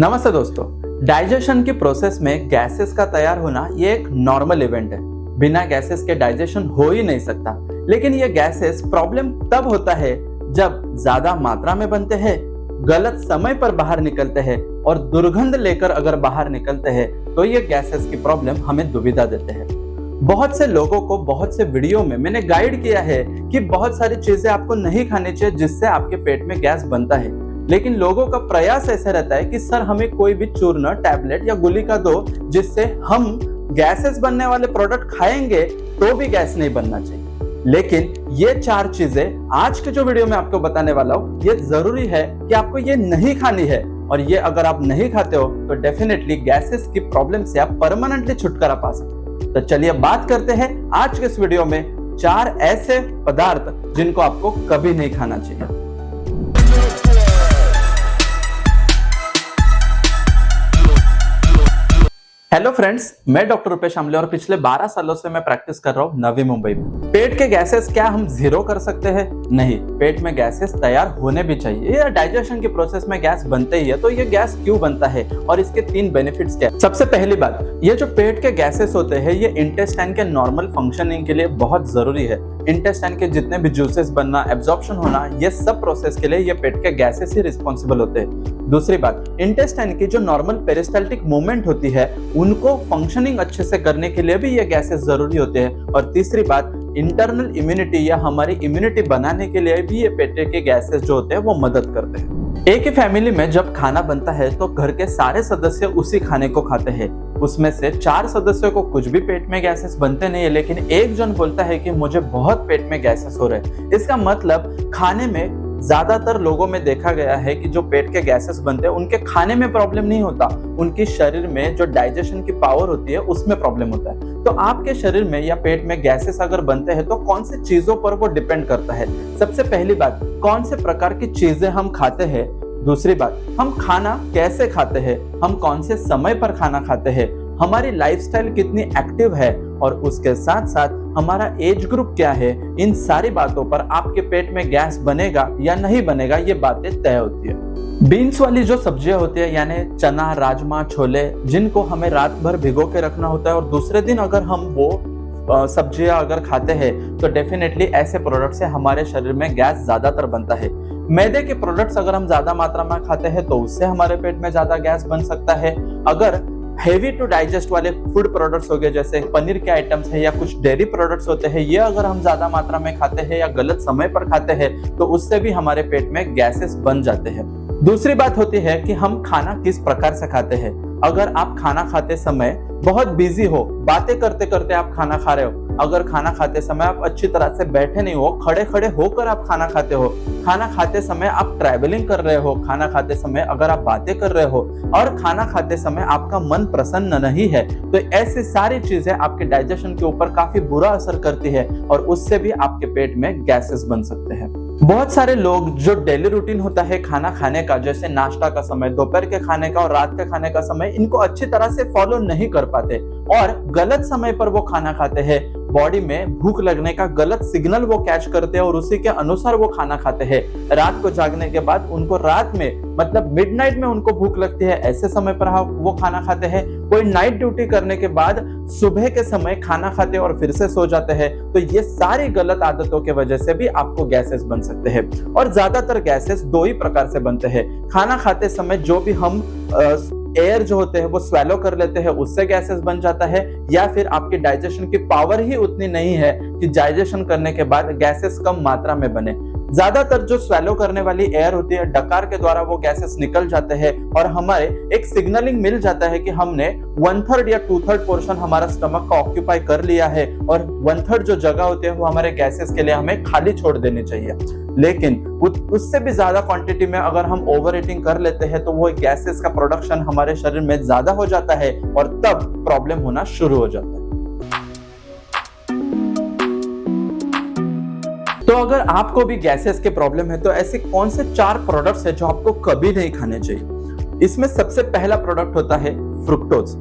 नमस्ते दोस्तों। डाइजेशन की प्रोसेस में गैसेस का तैयार होना ये एक नॉर्मल इवेंट है। बिना गैसेस के डाइजेशन हो ही नहीं सकता। लेकिन ये गैसेस प्रॉब्लम तब होता है जब ज्यादा मात्रा में बनते हैं, गलत समय पर बाहर निकलते हैं और दुर्गंध लेकर अगर बाहर निकलते हैं तो ये गैसेस की प्रॉब्लम हमें दुविधा देते हैं। बहुत से लोगों को बहुत से वीडियो में मैंने गाइड किया है कि बहुत सारी चीजें आपको नहीं खानी चाहिए जिससे आपके पेट में गैस बनता है। लेकिन लोगों का प्रयास ऐसा रहता है कि सर हमें कोई भी चूर्ण, टैबलेट या गुलिका दो जिससे हम गैसेस बनने वाले प्रोडक्ट खाएंगे तो भी गैस नहीं बनना चाहिए। लेकिन ये 4 चीजें आज के जो वीडियो में आपको बताने वाला हूँ, ये जरूरी है कि आपको ये नहीं खानी है। और ये अगर आप नहीं खाते हो तो डेफिनेटली गैसेस की प्रॉब्लम से आप परमानेंटली छुटकारा पा सकते हो। तो चलिए बात करते हैं आज के इस वीडियो में 4 ऐसे पदार्थ जिनको आपको कभी नहीं खाना चाहिए। हेलो फ्रेंड्स, मैं डॉक्टर रुपेश आमले और पिछले 12 सालों से मैं प्रैक्टिस कर रहा हूँ नवी मुंबई में। पेट के गैसेस क्या हम जीरो कर सकते हैं? नहीं, पेट में गैसेस तैयार होने भी चाहिए। ये डाइजेशन की प्रोसेस में गैस बनते ही है, तो ये गैस क्यों बनता है और इसके 3 बेनिफिट्स क्या है? सबसे पहली बात, ये जो पेट के गैसेस होते हैं ये इंटेस्टाइन के नॉर्मल फंक्शनिंग के लिए बहुत जरूरी है। इंटेस्टाइन के जितने भी जूसेस बनना, एब्जॉर्प्शन होना, ये सब प्रोसेस के लिए ये पेट के गैसेस ही रिस्पॉन्सिबल होते हैं। दूसरी बात, इंटेस्टाइन की जो नॉर्मल पेरिस्टाल्टिक मूवमेंट होती है उनको फंक्शनिंग अच्छे से करने के लिए भी ये गैसेस जरूरी होते हैं। और तीसरी बात, इंटरनल इम्यूनिटी या हमारी इम्यूनिटी बनाने के लिए भी ये पेट के गैसेस जो होते हैं वो मदद करते हैं। एक ही फैमिली में जब खाना बनता है तो घर के सारे सदस्य उसी खाने को खाते हैं। उसमें से 4 सदस्यों को कुछ भी पेट में गैसेस बनते नहीं है, लेकिन एक जन बोलता है कि मुझे बहुत पेट में गैसेस हो रहे हैं। इसका मतलब खाने में ज्यादातर लोगों में देखा गया है कि जो पेट के गैसेस बनते हैं उनके खाने में प्रॉब्लम नहीं होता, उनकी शरीर में जो डाइजेशन की पावर होती है उसमें प्रॉब्लम होता है। तो आपके शरीर में या पेट में गैसेस अगर बनते हैं तो कौन सी चीजों पर वो डिपेंड करता है। सबसे पहली बात, कौन से प्रकार की चीजें हम खाते हैं। दूसरी बात, हम खाना कैसे खाते हैं, हम कौन से समय पर खाना खाते हैं, हमारी लाइफस्टाइल कितनी एक्टिव है और उसके साथ साथ हमारा एज ग्रुप क्या है। इन सारी बातों पर आपके पेट में गैस बनेगा या नहीं बनेगा ये बातें तय होती है। बीन्स वाली जो सब्जियां होती है यानी चना, राजमा, छोले, जिनको हमें रात भर भिगो के रखना होता है और दूसरे दिन अगर हम वो सब्जियां अगर खाते हैं तो डेफिनेटली ऐसे प्रोडक्ट से हमारे शरीर में गैस ज्यादातर बनता है। मैदे के प्रोडक्ट्स अगर हम ज्यादा मात्रा में खाते हैं तो उससे हमारे पेट में ज्यादा गैस बन सकता है। अगर हेवी टू डाइजेस्ट वाले फूड प्रोडक्ट्स हो गए जैसे पनीर के आइटम्स है या कुछ डेयरी प्रोडक्ट्स होते हैं, ये अगर हम ज्यादा मात्रा में खाते हैं या गलत समय पर खाते हैं तो उससे भी हमारे पेट में गैसेस बन जाते हैं। दूसरी बात होती है कि हम खाना किस प्रकार से खाते हैं। अगर आप खाना खाते समय बहुत बिजी हो, बातें करते करते आप खाना खा रहे हो, अगर खाना खाते समय आप अच्छी तरह से बैठे नहीं हो, खड़े खड़े होकर आप खाना खाते हो, खाना खाते समय आप ट्रैवलिंग कर रहे हो, खाना खाते समय अगर आप बातें कर रहे हो और खाना खाते समय आपका मन प्रसन्न नहीं है, तो ऐसी सारी चीजें आपके डाइजेशन के ऊपर काफी बुरा असर करती है और उससे भी आपके पेट में गैसेस बन सकते हैं। बहुत सारे लोग जो डेली रूटीन होता है खाना खाने का, जैसे नाश्ता का समय, दोपहर के खाने का और रात के खाने का समय, इनको अच्छी तरह से फॉलो नहीं कर पाते और गलत समय पर वो खाना खाते हैं। बॉडी में भूख लगने का गलत सिग्नल वो कैच करते हैं और उसी के अनुसार वो खाना खाते हैं। रात को जागने के बाद उनको रात में मतलब मिडनाइट में उनको भूख लगती है, ऐसे समय पर वो खाना खाते हैं। कोई नाइट ड्यूटी करने के बाद सुबह के समय खाना खाते हैं और फिर से सो जाते हैं। तो ये सारी गलत आदतों की वजह से भी आपको गैसेस बन सकते हैं। और ज्यादातर गैसेस 2 ही प्रकार से बनते हैं। खाना खाते समय जो भी हम एयर जो होते हैं वो स्वेलो कर लेते हैं, उससे गैसेस बन जाता है, या फिर आपकी डाइजेशन की पावर ही उतनी नहीं है कि डाइजेशन करने के बाद गैसेस कम मात्रा में बने। ज्यादातर जो स्वेलो करने वाली एयर होती है, डकार के द्वारा वो गैसेस निकल जाते हैं और हमारे एक सिग्नलिंग मिल जाता है कि हमने 1/3 या 2/3 पोर्शन हमारा स्टमक का ऑक्यूपाई कर लिया है और 1/3 जो जगह होती है वो हमारे गैसेस के लिए हमें खाली छोड़ देनी चाहिए। लेकिन उससे भी ज्यादा क्वांटिटी में अगर हम ओवर ईटिंग कर लेते हैं तो वो गैसेस का प्रोडक्शन हमारे शरीर में ज्यादा हो जाता है और तब प्रॉब्लम होना शुरू हो जाता है। तो अगर आपको भी गैसेस के प्रॉब्लम है तो ऐसे कौन से 4 प्रोडक्ट्स है जो आपको कभी नहीं खाने चाहिए। इसमें सबसे पहला प्रोडक्ट होता है फ्रुक्टोज।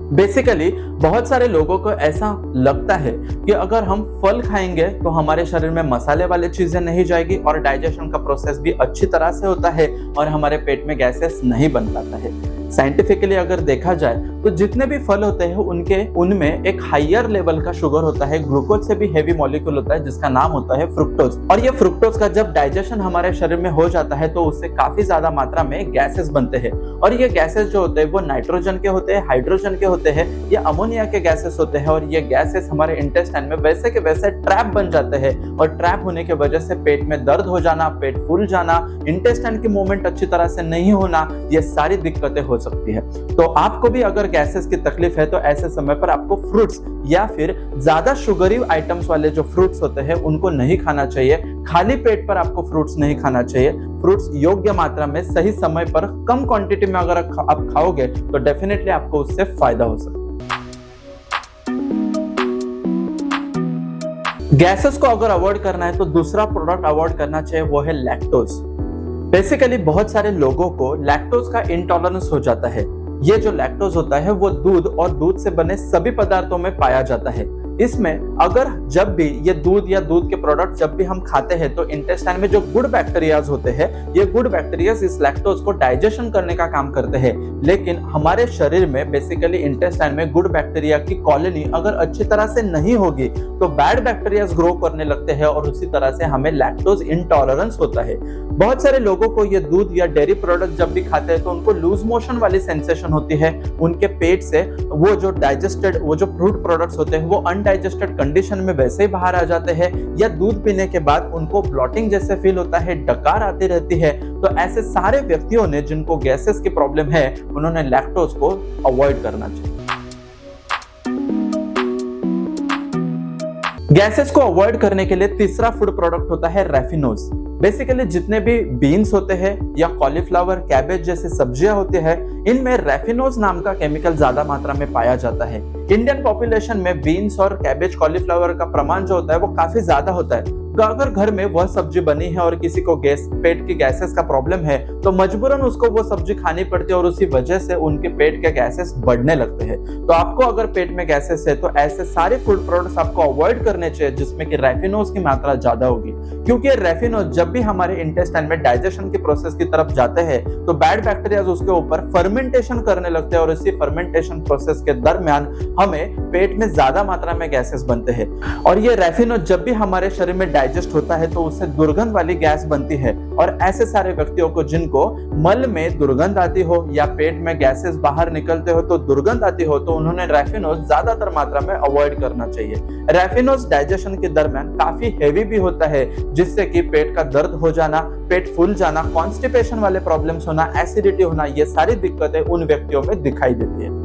बेसिकली बहुत सारे लोगों को ऐसा लगता है कि अगर हम फल खाएंगे तो हमारे शरीर में मसाले वाली चीजें नहीं जाएगी और डाइजेशन का प्रोसेस भी अच्छी तरह से होता है और हमारे पेट में गैसेस नहीं बन पाता है। साइंटिफिकली अगर देखा जाए तो जितने भी फल होते हैं उनमें एक हायर लेवल का शुगर होता है, ग्लूकोज से भी हेवी मॉलिक्यूल होता है जिसका नाम होता है फ्रुक्टोज। और ये फ्रुक्टोज का जब डाइजेशन हमारे शरीर में हो जाता है तो उससे काफी ज्यादा मात्रा में गैसेस बनते हैं और ये गैसेस जो होते हैं वो नाइट्रोजन के होते हैं, हाइड्रोजन के होते हैं या अमोनिया के गैसेस होते हैं और ये गैसेस हमारे इंटेस्टाइन में वैसे के वैसे ट्रैप बन जाते हैं और ट्रैप होने की वजह से पेट में दर्द हो जाना, पेट फूल जाना, इंटेस्टाइन की मूवमेंट अच्छी तरह से नहीं होना, ये सारी दिक्कतें हो सकती है। तो आपको भी अगर गैसेस की तकलीफ है तो ऐसे समय पर आपको फ्रूट्स या फिर ज्यादा शुगरी आइटम्स वाले जो फ्रूट्स होते हैं उनको नहीं खाना चाहिए। खाली पेट पर आपको फ्रूट्स नहीं खाना चाहिए। फ्रूट्स योग्य मात्रा में सही समय पर कम क्वांटिटी में अगर आप खाओगे तो डेफिनेटली आपको उससे फायदा हो सकता है। गैसेस को अगर अवॉइड करना है तो दूसरा प्रोडक्ट अवॉइड करना चाहिए, वो है लैक्टोज। बेसिकली बहुत सारे लोगों को लैक्टोज का इंटॉलरेंस हो जाता है। ये जो लैक्टोज होता है वो दूध और दूध से बने सभी पदार्थों में पाया जाता है। इसमें अगर जब भी ये दूध या दूध के प्रोडक्ट जब भी हम खाते हैं तो इंटेस्टाइन में जो गुड बैक्टीरियाज होते हैं, ये गुड बैक्टीरियाज इस लैक्टोज को डाइजेशन करने का काम करते हैं। लेकिन हमारे शरीर में बेसिकली इंटेस्टाइन में गुड बैक्टीरिया की कॉलोनी अगर अच्छी तरह से नहीं होगी तो बैड बैक्टीरियाज ग्रो करने लगते हैं और उसी तरह से हमें लैक्टोज इंटॉलरेंस होता है। बहुत सारे लोगों को ये दूध या डेयरी प्रोडक्ट जब भी खाते हैं तो उनको लूज मोशन वाली सेंसेशन होती है। उनके पेट से वो जो फ्रूट प्रोडक्ट्स होते हैं वो अनडाइजेस्टेड कंडीशन में वैसे ही बाहर आ जाते हैं या दूध पीने के बाद उनको ब्लॉटिंग जैसे फील होता है, डकार आती रहती है। तो ऐसे सारे व्यक्तियों ने जिनको गैसेस की प्रॉब्लम है उन्होंने लैक्टोज को अवॉइड करना चाहिए। गैसेस को अवॉइड करने के लिए तीसरा फूड प्रोडक्ट होता है रैफिनोज। बेसिकली जितने भी बीन्स होते हैं या कॉलीफ्लावर, कैबेज जैसी सब्जियां होती है, इनमें रैफिनोज नाम का केमिकल ज्यादा मात्रा में पाया जाता है। इंडियन पॉपुलेशन में बीन्स और कैबेज, कॉलीफ्लावर का प्रमाण जो होता है वो काफी ज्यादा होता है। तो अगर घर में वह सब्जी बनी है और किसी को पेट की गैसेस का प्रॉब्लम है तो मजबूरन उसको वो सब्जी खानी पड़ती है और उसी वजह से उनके पेट के गैसेस बढ़ने लगते हैं। तो आपको अगर पेट में गैसेस है तो ऐसे सारे फूड प्रोडक्ट्स आपको अवॉइड करने चाहिए जिसमें कि रैफिनोज की मात्रा ज्यादा होगी, क्योंकि रैफिनोज जब भी हमारे इंटेस्टाइन में डाइजेशन की प्रोसेस की तरफ जाते हैं तो बैड बैक्टीरिया उसके ऊपर फर्मेंटेशन करने लगते हैं और इसी फर्मेंटेशन प्रोसेस के दरमियान हमें पेट में ज्यादा मात्रा में गैसेस बनते हैं। और ये रैफिनोज जब भी हमारे शरीर में डाइजेस्ट होता है तो उससे दुर्गंध वाली गैस बनती है और ऐसे सारे व्यक्तियों को जिनको मल में दुर्गंध आती हो या पेट में गैसेस बाहर निकलते हो तो दुर्गंध आती हो तो उन्होंने रैफिनोज ज्यादातर मात्रा में अवॉइड करना चाहिए। रैफिनोज डाइजेशन के दरमियान काफी हेवी भी होता है जिससे कि पेट का दर्द हो जाना, पेट फूल जाना, कॉन्स्टिपेशन वाले प्रॉब्लम्स होना, एसिडिटी होना, ये सारी दिक्कतें उन व्यक्तियों में दिखाई देती है।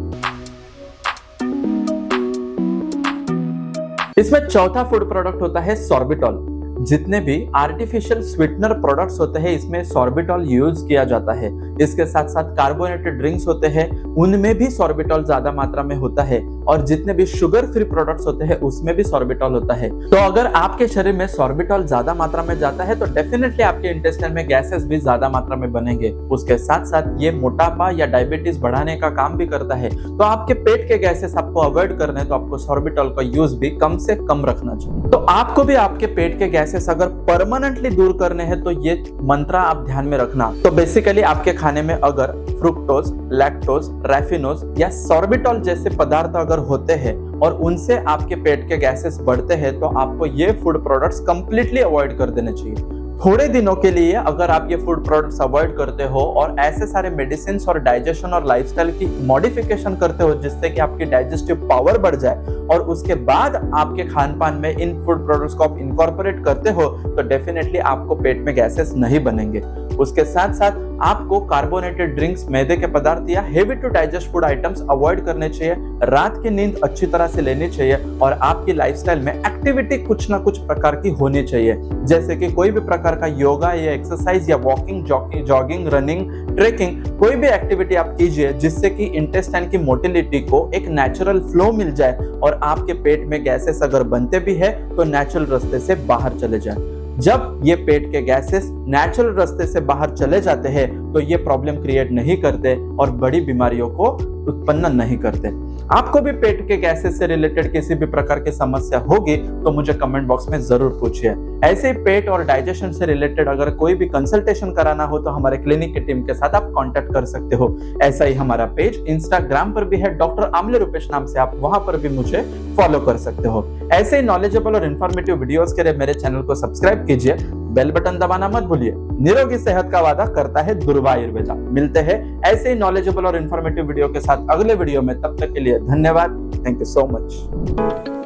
इसमें चौथा फूड प्रोडक्ट होता है सॉर्बिटॉल। जितने भी आर्टिफिशियल स्वीटनर प्रोडक्ट्स होते हैं इसमें सॉर्बिटॉल यूज किया जाता है। इसके साथ साथ कार्बोनेटेड ड्रिंक्स होते हैं उनमें भी सॉर्बिटॉल ज्यादा मात्रा में होता है और जितने भी शुगर फ्री प्रोडक्ट्स होते हैं उसमें भी सॉर्बिटॉल होता है। तो अगर आपके शरीर में सॉर्बिटॉल ज्यादा मात्रा में जाता है तो डेफिनेटली आपके इंटेस्टाइन में गैसेस भी ज्यादा मात्रा में बनेंगे। उसके साथ साथ ये मोटापा या डायबिटीज बढ़ाने का काम भी करता है। तो आपके पेट के गैसेस आपको अवॉइड करने हैं तो आपको सॉर्बिटॉल का यूज भी कम से कम रखना चाहिए। तो आपको भी आपके पेट के गैसेस अगर परमानेंटली दूर करने हैं तो ये मंत्र आप ध्यान में रखना। तो बेसिकली आपके खाने में अगर फ्रुक्टोज, लैक्टोज, रैफिनोज या सॉर्बिटॉल जैसे पदार्थ अगर होते हैं और उनसे आपके पेट के गैसेस बढ़ते हैं तो आपको ये फूड प्रोडक्ट्स कंप्लीटली अवॉइड कर देने चाहिए। थोड़े दिनों के लिए अगर आप ये फूड प्रोडक्ट्स अवॉइड करते हो और ऐसे सारे मेडिसिन और डाइजेशन और लाइफस्टाइल की मॉडिफिकेशन करते हो जिससे कि आपकी डाइजेस्टिव पावर बढ़ जाए और उसके बाद आपके खान पान में इन फूड प्रोडक्ट्स को आप इनकॉर्पोरेट करते हो तो डेफिनेटली आपको पेट में गैसेस नहीं बनेंगे। उसके साथ साथ आपको कार्बोनेटेड ड्रिंक्स, मैदे के पदार्थ या heavy to digest food items avoid करने चाहिए। रात की नींद अच्छी तरह से लेनी चाहिए और आपकी लाइफस्टाइल में एक्टिविटी कुछ ना कुछ प्रकार की होनी चाहिए, जैसे कि कोई भी प्रकार का योगा या एक्सरसाइज या वॉकिंग, जॉगिंग, रनिंग, ट्रेकिंग, कोई भी एक्टिविटी आप कीजिए जिससे कि इंटेस्टाइन की मोटिलिटी को एक नेचुरल फ्लो मिल जाए और आपके पेट में गैसेस अगर बनते भी है तो नेचुरल रास्ते से बाहर चले जाए। जब ये पेट के गैसेस नेचुरल रास्ते से बाहर चले जाते हैं तो ये प्रॉब्लम क्रिएट नहीं करते और बड़ी बीमारियों को उत्पन्न नहीं करते। आपको भी पेट के गैसेस से रिलेटेड किसी भी प्रकार की समस्या होगी तो मुझे कमेंट बॉक्स में जरूर पूछिए। ऐसे ही पेट और डाइजेशन से रिलेटेड अगर कोई भी कंसल्टेशन कराना हो तो हमारे क्लिनिक की टीम के साथ आप कांटेक्ट कर सकते हो। ऐसा ही हमारा पेज इंस्टाग्राम पर भी है, डॉक्टर आमले रूपेश नाम से, आप वहां पर भी मुझे फॉलो कर सकते हो। ऐसे ही नॉलेजेबल और इन्फॉर्मेटिव वीडियोस के लिए मेरे चैनल को सब्सक्राइब कीजिए, बेल बटन दबाना मत भूलिए। निरोगी सेहत का वादा करता है दुर्वा आयुर्वेदा। मिलते हैं ऐसे ही नॉलेजेबल और इन्फॉर्मेटिव वीडियो के साथ अगले वीडियो में, तब तक के लिए धन्यवाद। Thank you so much.